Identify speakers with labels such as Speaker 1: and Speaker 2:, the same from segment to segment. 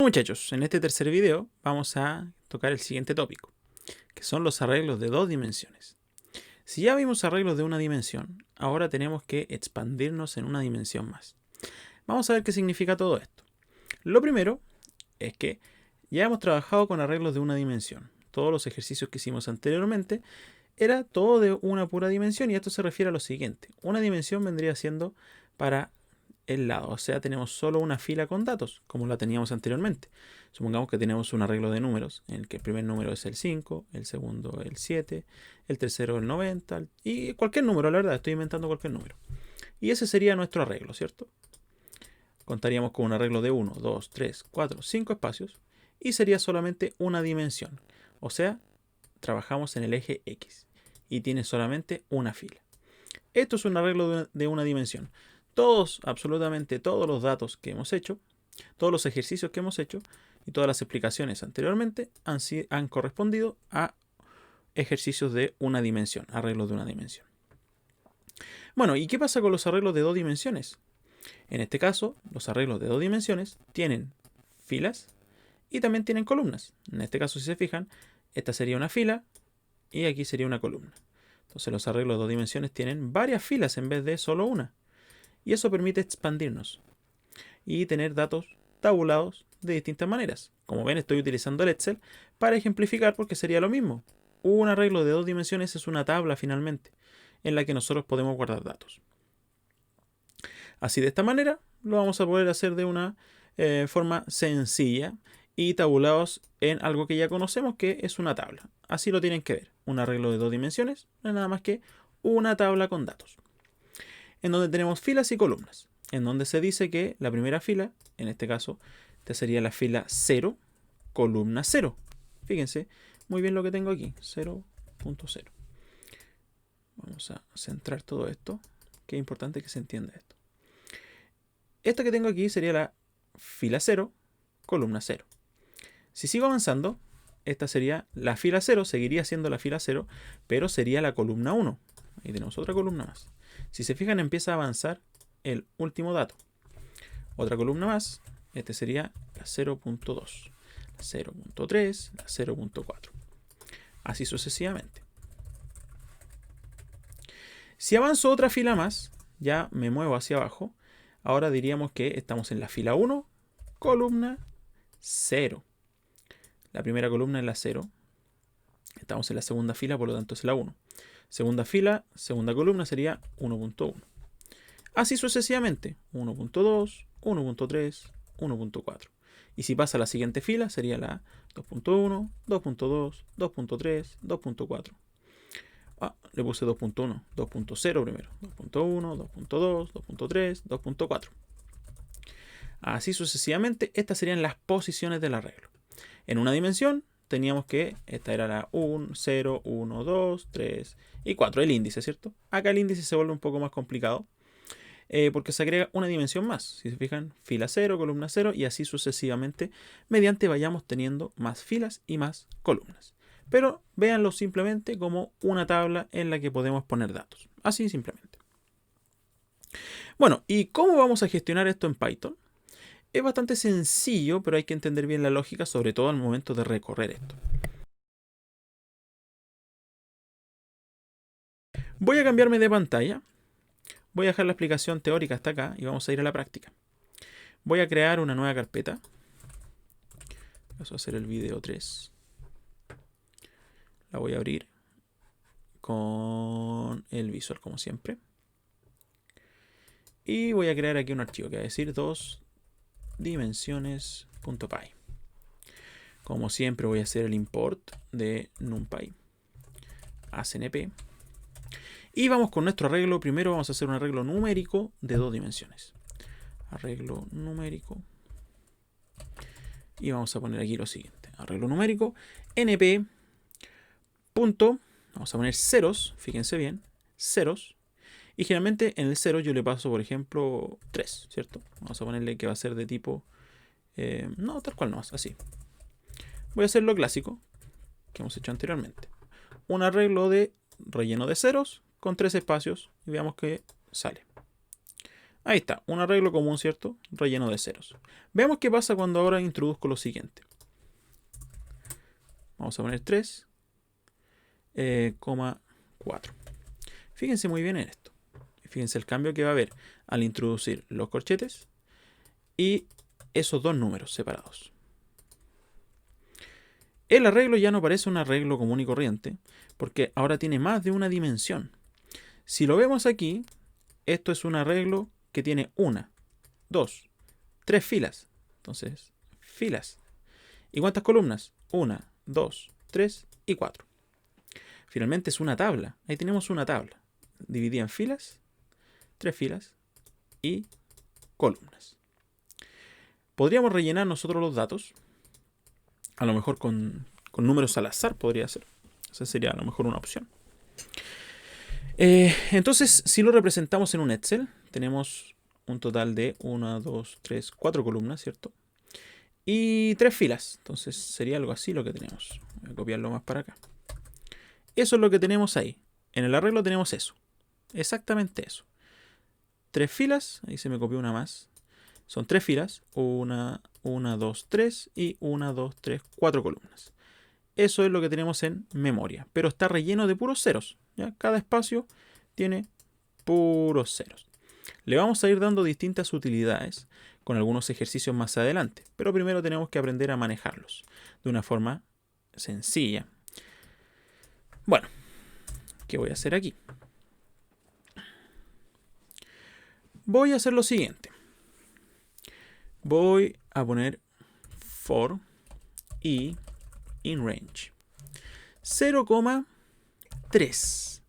Speaker 1: Muchachos, en este tercer video vamos a tocar el siguiente tópico, que son los arreglos de dos dimensiones. Si ya vimos arreglos de una dimensión, ahora tenemos que expandirnos en una dimensión más. Vamos a ver qué significa todo esto. Lo primero es que ya hemos trabajado con arreglos de una dimensión. Todos los ejercicios que hicimos anteriormente era todo de una pura dimensión, y esto se refiere a lo siguiente. Una dimensión vendría siendo para el lado, o sea, tenemos solo una fila con datos, como la teníamos anteriormente. Supongamos que tenemos un arreglo de números, en el que el primer número es el 5, el segundo el 7, el tercero el 90, y cualquier número, la verdad, estoy inventando cualquier número. Y ese sería nuestro arreglo, ¿cierto? Contaríamos con un arreglo de 1, 2, 3, 4, 5 espacios, y sería solamente una dimensión. O sea, trabajamos en el eje X, y tiene solamente una fila. Esto es un arreglo de una dimensión. Todos, absolutamente todos los datos que hemos hecho, todos los ejercicios que hemos hecho y todas las explicaciones anteriormente han correspondido a ejercicios de una dimensión, arreglos de una dimensión. Bueno, ¿y qué pasa con los arreglos de dos dimensiones? En este caso, los arreglos de dos dimensiones tienen filas y también tienen columnas. En este caso, si se fijan, esta sería una fila y aquí sería una columna. Entonces los arreglos de dos dimensiones tienen varias filas en vez de solo una. Y eso permite expandirnos y tener datos tabulados de distintas maneras. Como ven, estoy utilizando el Excel para ejemplificar, porque sería lo mismo. Un arreglo de dos dimensiones es una tabla finalmente en la que nosotros podemos guardar datos. Así, de esta manera lo vamos a poder hacer de una forma sencilla y tabulados en algo que ya conocemos, que es una tabla. Así lo tienen que ver. Un arreglo de dos dimensiones no es nada más que una tabla con datos, en donde tenemos filas y columnas, en donde se dice que la primera fila, en este caso, esta sería la fila 0, columna 0. Fíjense muy bien lo que tengo aquí, 0.0. Vamos a centrar todo esto, que es importante que se entienda esto. Esto que tengo aquí sería la fila 0, columna 0. Si sigo avanzando, esta sería la fila 0, seguiría siendo la fila 0, pero sería la columna 1. Ahí tenemos otra columna más. Si se fijan, empieza a avanzar el último dato. Otra columna más. Este sería la 0.2, la 0.3, la 0.4. Así sucesivamente. Si avanzo otra fila más, ya me muevo hacia abajo. Ahora diríamos que estamos en la fila 1, columna 0. La primera columna es la 0. Estamos en la segunda fila, por lo tanto es la 1. Segunda fila, segunda columna sería 1.1. Así sucesivamente, 1.2, 1.3, 1.4. Y si pasa a la siguiente fila, sería la 2.1, 2.2, 2.3, 2.4. Le puse 2.1, 2.0 primero. 2.1, 2.2, 2.3, 2.4. Así sucesivamente, estas serían las posiciones del arreglo. En una dimensión, teníamos que esta era la 1, 0, 1, 2, 3 y 4, el índice, ¿cierto? Acá el índice se vuelve un poco más complicado porque se agrega una dimensión más. Si se fijan, fila 0, columna 0 y así sucesivamente, mediante vayamos teniendo más filas y más columnas. Pero véanlo simplemente como una tabla en la que podemos poner datos. Así simplemente. Bueno, ¿y cómo vamos a gestionar esto en Python? Es bastante sencillo, pero hay que entender bien la lógica, sobre todo al momento de recorrer esto. Voy a cambiarme de pantalla. Voy a dejar la explicación teórica hasta acá y vamos a ir a la práctica. Voy a crear una nueva carpeta. Vamos a hacer el video 3. La voy a abrir con el visual como siempre. Y voy a crear aquí un archivo que va a decir 2dimensiones.py. Como siempre voy a hacer el import de NumPy a CNP. Y vamos con nuestro arreglo. Primero vamos a hacer un arreglo numérico de dos dimensiones. Arreglo numérico. Y vamos a poner aquí lo siguiente. Arreglo numérico. NP. Punto. Vamos a poner ceros. Fíjense bien. Ceros. Y generalmente en el 0 yo le paso, por ejemplo, 3, ¿cierto? Vamos a ponerle que va a ser de tipo... no, tal cual no, así. Voy a hacer lo clásico que hemos hecho anteriormente. Un arreglo de relleno de ceros con 3 espacios y veamos que sale. Ahí está, un arreglo común, ¿cierto? Relleno de ceros. Veamos qué pasa cuando ahora introduzco lo siguiente. Vamos a poner 3, 4. Fíjense muy bien en esto. Fíjense el cambio que va a haber al introducir los corchetes y esos dos números separados. El arreglo ya no parece un arreglo común y corriente, porque ahora tiene más de una dimensión. Si lo vemos aquí, esto es un arreglo que tiene 1, 2, 3 filas. Entonces, filas. ¿Y cuántas columnas? 1, 2, 3 y 4. Finalmente es una tabla. Ahí tenemos una tabla dividida en filas, 3 filas y columnas. Podríamos rellenar nosotros los datos, a lo mejor con números al azar podría ser. Esa sería a lo mejor una opción. Entonces, si lo representamos en un Excel, tenemos un total de 1, 2, 3, 4 columnas, ¿cierto? Y 3 filas. Entonces sería algo así lo que tenemos. Voy a copiarlo más para acá. Eso es lo que tenemos ahí. En el arreglo tenemos eso. Exactamente eso. 3 filas. Ahí se me copió una más. Son 3 filas. 1, 2, 3 y 1, 2, 3, 4 columnas. Eso es lo que tenemos en memoria. Pero está relleno de puros ceros. ¿Ya? Cada espacio tiene puros ceros. Le vamos a ir dando distintas utilidades con algunos ejercicios más adelante. Pero primero tenemos que aprender a manejarlos de una forma sencilla. Bueno, ¿qué voy a hacer aquí? Voy a hacer lo siguiente. Voy a poner for i in range 0,3.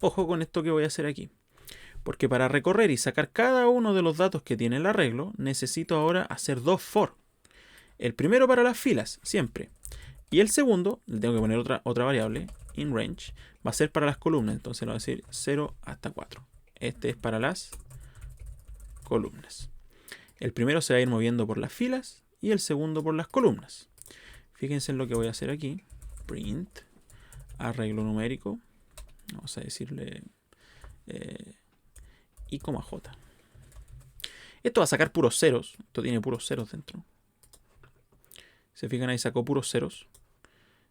Speaker 1: Ojo con esto que voy a hacer aquí. Porque para recorrer y sacar cada uno de los datos que tiene el arreglo, necesito ahora hacer dos for. El primero para las filas, siempre. Y el segundo, le tengo que poner otra variable, in range, va a ser para las columnas. Entonces le voy a decir 0 hasta 4. Este es para las columnas. El primero se va a ir moviendo por las filas y el segundo por las columnas. Fíjense en lo que voy a hacer aquí. Print, arreglo numérico. Vamos a decirle i, j. Esto va a sacar puros ceros. Esto tiene puros ceros dentro. Se fijan ahí, sacó puros ceros.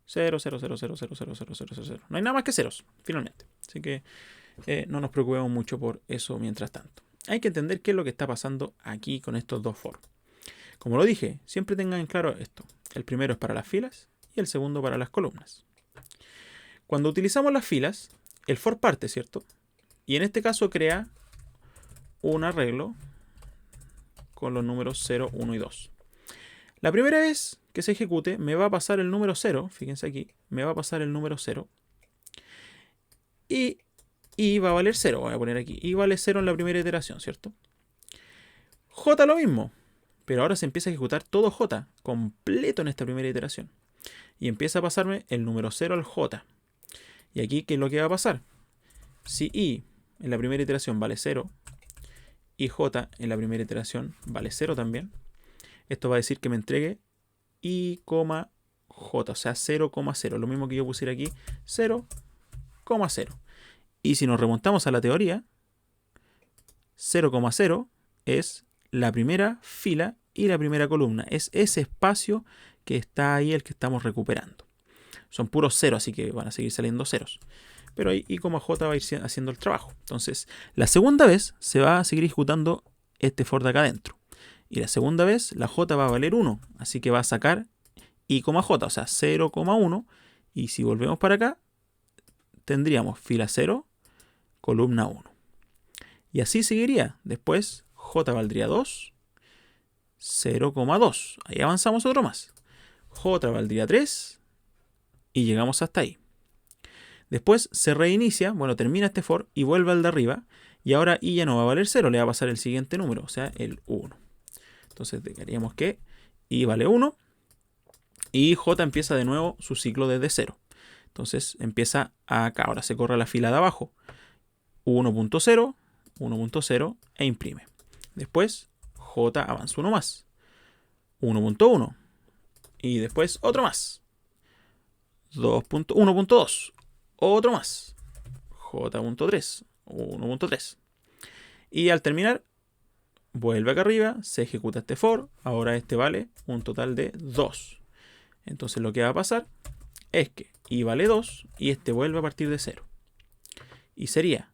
Speaker 1: 0, 0, 0, 0, 0, 0, 0, 0, 0, 0. No hay nada más que ceros, finalmente. Así que no nos preocupemos mucho por eso mientras tanto. Hay que entender qué es lo que está pasando aquí con estos dos for. Como lo dije, siempre tengan en claro esto. El primero es para las filas y el segundo para las columnas. Cuando utilizamos las filas, el for parte, ¿cierto? Y en este caso crea un arreglo con los números 0, 1 y 2. La primera vez que se ejecute me va a pasar el número 0, fíjense aquí, me va a pasar el número 0 y va a valer 0, voy a poner aquí, y vale 0 en la primera iteración, ¿cierto? J lo mismo, pero ahora se empieza a ejecutar todo J completo en esta primera iteración y empieza a pasarme el número 0 al J. Y aquí, ¿qué es lo que va a pasar? Si i en la primera iteración vale 0 y j en la primera iteración vale 0 también, esto va a decir que me entregue i, j, o sea 0,0, lo mismo que yo pusiera aquí, 0,0. Y si nos remontamos a la teoría, 0,0 es la primera fila y la primera columna. Es ese espacio que está ahí el que estamos recuperando. Son puros ceros, así que van a seguir saliendo ceros. Pero ahí i, j va a ir haciendo el trabajo. Entonces, la segunda vez se va a seguir ejecutando este for de acá adentro. Y la segunda vez la j va a valer 1. Así que va a sacar i, j, o sea 0,1. Y si volvemos para acá, tendríamos fila 0, columna 1. Y así seguiría. Después j valdría 2, 0,2. Ahí avanzamos otro más. J valdría 3 y llegamos hasta ahí. Después se reinicia, bueno, termina este for y vuelve al de arriba. Y ahora i ya no va a valer 0, le va a pasar el siguiente número, o sea, el 1. Entonces dejaríamos que i vale 1 y j empieza de nuevo su ciclo desde 0. Entonces empieza acá, ahora se corre a la fila de abajo. 1.0, 1.0 e imprime. Después j avanza uno más. 1.1 y después otro más. 1.2, otro más. J.3, 1.3. Y al terminar, vuelve acá arriba, se ejecuta este for. Ahora este vale un total de 2. Entonces lo que va a pasar es que i vale 2 y este vuelve a partir de 0. Y sería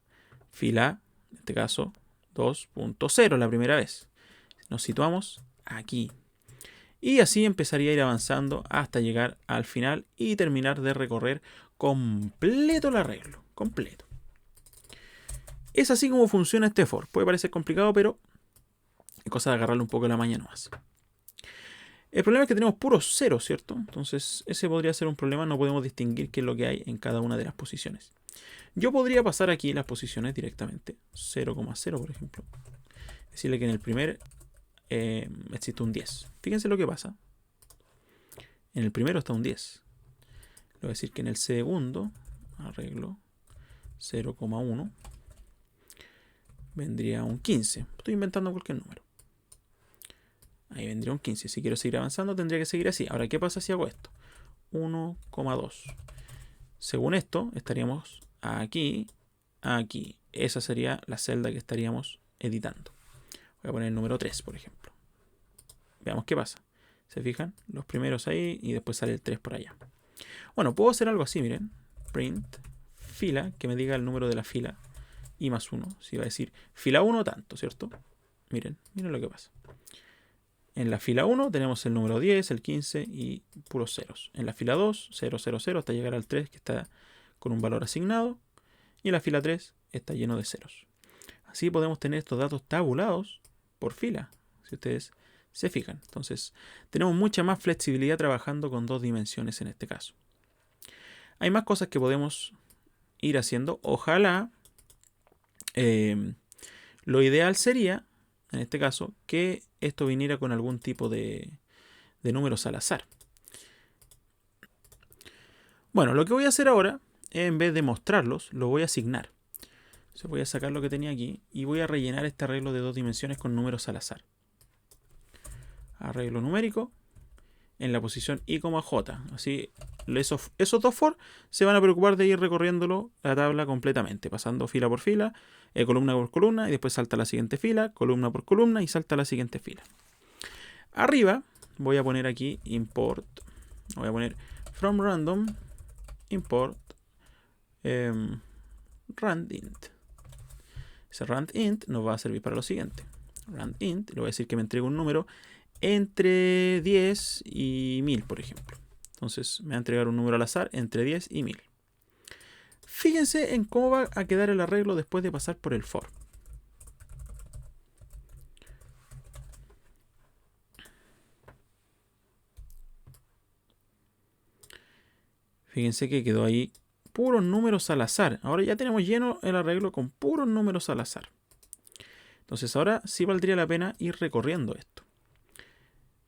Speaker 1: fila, en este caso, 2.0 la primera vez. Nos situamos aquí. Y así empezaría a ir avanzando hasta llegar al final y terminar de recorrer completo el arreglo. Completo. Es así como funciona este for. Puede parecer complicado, pero es cosa de agarrarle un poco la maña nomás. El problema es que tenemos puros ceros, ¿cierto? Entonces ese podría ser un problema. No podemos distinguir qué es lo que hay en cada una de las posiciones. Yo podría pasar aquí las posiciones directamente. 0,0 por ejemplo. Decirle que en el primer existe un 10. Fíjense lo que pasa. En el primero está un 10. Le voy a decir que en el segundo arreglo 0,1 vendría un 15. Estoy inventando cualquier número. Ahí vendría un 15. Si quiero seguir avanzando tendría que seguir así. Ahora, ¿qué pasa si hago esto? 1,2. Según esto, estaríamos aquí, aquí. Esa sería la celda que estaríamos editando. Voy a poner el número 3, por ejemplo. Veamos qué pasa. ¿Se fijan? Los primeros ahí y después sale el 3 por allá. Bueno, puedo hacer algo así, miren. Print fila, que me diga el número de la fila i más 1. Si va a decir fila 1 tanto, ¿cierto? Miren lo que pasa. En la fila 1 tenemos el número 10, el 15 y puros ceros. En la fila 2, 0, 0, 0 hasta llegar al 3 que está con un valor asignado. Y en la fila 3 está lleno de ceros. Así podemos tener estos datos tabulados por fila, si ustedes se fijan. Entonces tenemos mucha más flexibilidad trabajando con 2 dimensiones en este caso. Hay más cosas que podemos ir haciendo. Ojalá, lo ideal sería, en este caso, que esto viniera con algún tipo de números al azar. Bueno, lo que voy a hacer ahora, en vez de mostrarlos, lo voy a asignar. Entonces voy a sacar lo que tenía aquí y voy a rellenar este arreglo de 2 dimensiones con números al azar. Arreglo numérico en la posición i, j. Así esos 2 for se van a preocupar de ir recorriéndolo la tabla completamente, pasando fila por fila, columna por columna, y después salta a la siguiente fila, columna por columna y salta a la siguiente fila. Arriba voy a poner aquí import, voy a poner from random import randint. Ese randint nos va a servir para lo siguiente. Randint, le voy a decir que me entregue un número entre 10 y 1000, por ejemplo. Entonces me va a entregar un número al azar entre 10 y 1000. Fíjense en cómo va a quedar el arreglo después de pasar por el for. Fíjense que quedó ahí puros números al azar. Ahora ya tenemos lleno el arreglo con puros números al azar. Entonces ahora sí valdría la pena ir recorriendo esto.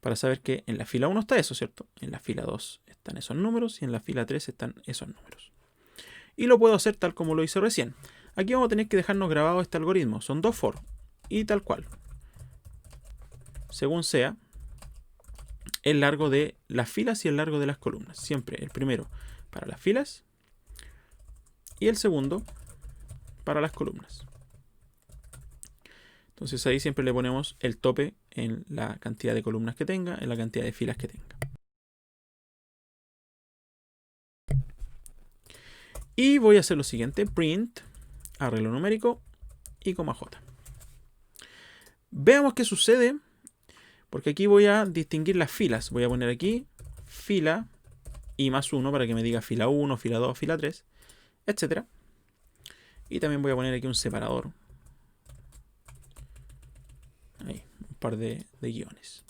Speaker 1: Para saber que en la fila 1 está eso, ¿cierto? En la fila 2 están esos números y en la fila 3 están esos números. Y lo puedo hacer tal como lo hice recién. Aquí vamos a tener que dejarnos grabado este algoritmo. Son 2 for y tal cual. Según sea el largo de las filas y el largo de las columnas. Siempre el primero para las filas y el segundo para las columnas. Entonces ahí siempre le ponemos el tope en la cantidad de columnas que tenga, en la cantidad de filas que tenga. Y voy a hacer lo siguiente, print, arreglo numérico, i, j. Veamos qué sucede, porque aquí voy a distinguir las filas. Voy a poner aquí fila i más 1 para que me diga fila 1, fila 2, fila 3, etc. Y también voy a poner aquí un separador. Ahí, un par de guiones.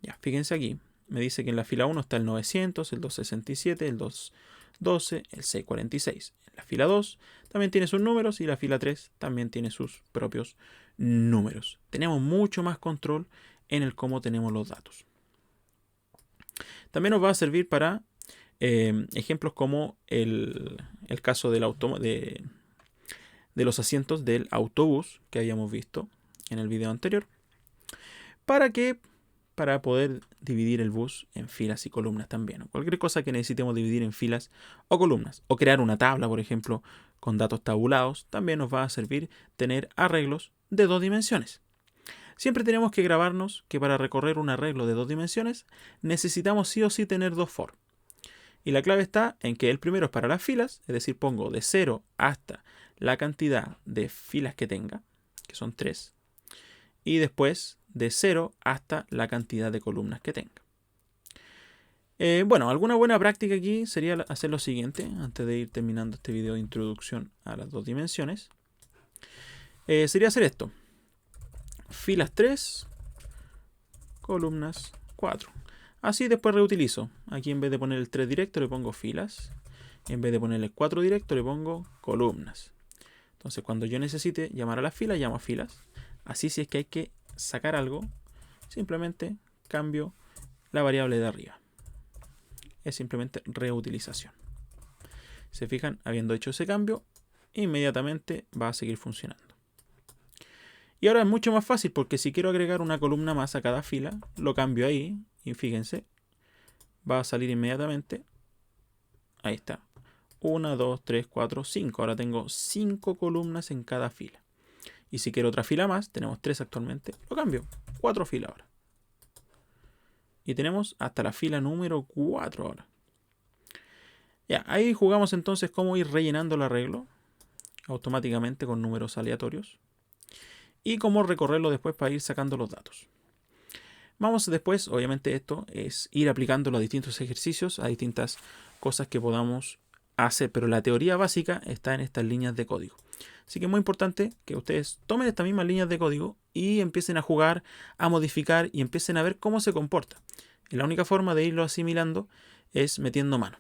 Speaker 1: Ya, fíjense aquí. Me dice que en la fila 1 está el 900, el 267, el 212, el 646. En la fila 2 también tiene sus números y la fila 3 también tiene sus propios números. Tenemos mucho más control en el cómo tenemos los datos. También nos va a servir para ejemplos como el caso del de los asientos del autobús que habíamos visto en el video anterior, para que para poder dividir el bus en filas y columnas también. Cualquier cosa que necesitemos dividir en filas o columnas. O crear una tabla, por ejemplo, con datos tabulados, también nos va a servir tener arreglos de 2 dimensiones. Siempre tenemos que grabarnos que para recorrer un arreglo de 2 dimensiones necesitamos sí o sí tener 2 for. Y la clave está en que el primero es para las filas, es decir, pongo de 0 hasta la cantidad de filas que tenga, que son 3, y después de 0 hasta la cantidad de columnas que tenga. Bueno, alguna buena práctica aquí sería hacer lo siguiente, antes de ir terminando este video de introducción a las 2 dimensiones. Sería hacer esto. Filas 3, columnas 4. Así después reutilizo. Aquí en vez de poner el 3 directo le pongo filas. En vez de ponerle 4 directo le pongo columnas. Entonces cuando yo necesite llamar a las filas, llamo a filas. Así si es que hay que sacar algo, simplemente cambio la variable de arriba. Es simplemente reutilización. Se fijan, habiendo hecho ese cambio, inmediatamente va a seguir funcionando. Y ahora es mucho más fácil porque si quiero agregar una columna más a cada fila, lo cambio ahí y fíjense, va a salir inmediatamente. Ahí está. 1, 2, 3, 4, 5. Ahora tengo 5 columnas en cada fila. Y si quiero otra fila más, tenemos 3 actualmente, lo cambio. 4 filas ahora. Y tenemos hasta la fila número 4 ahora. Ya, ahí jugamos entonces cómo ir rellenando el arreglo automáticamente con números aleatorios. Y cómo recorrerlo después para ir sacando los datos. Vamos después, obviamente esto es ir aplicándolo a distintos ejercicios, a distintas cosas que podamos hacer. Pero la teoría básica está en estas líneas de código. Así que es muy importante que ustedes tomen estas mismas líneas de código y empiecen a jugar, a modificar y empiecen a ver cómo se comporta. Y la única forma de irlo asimilando es metiendo mano.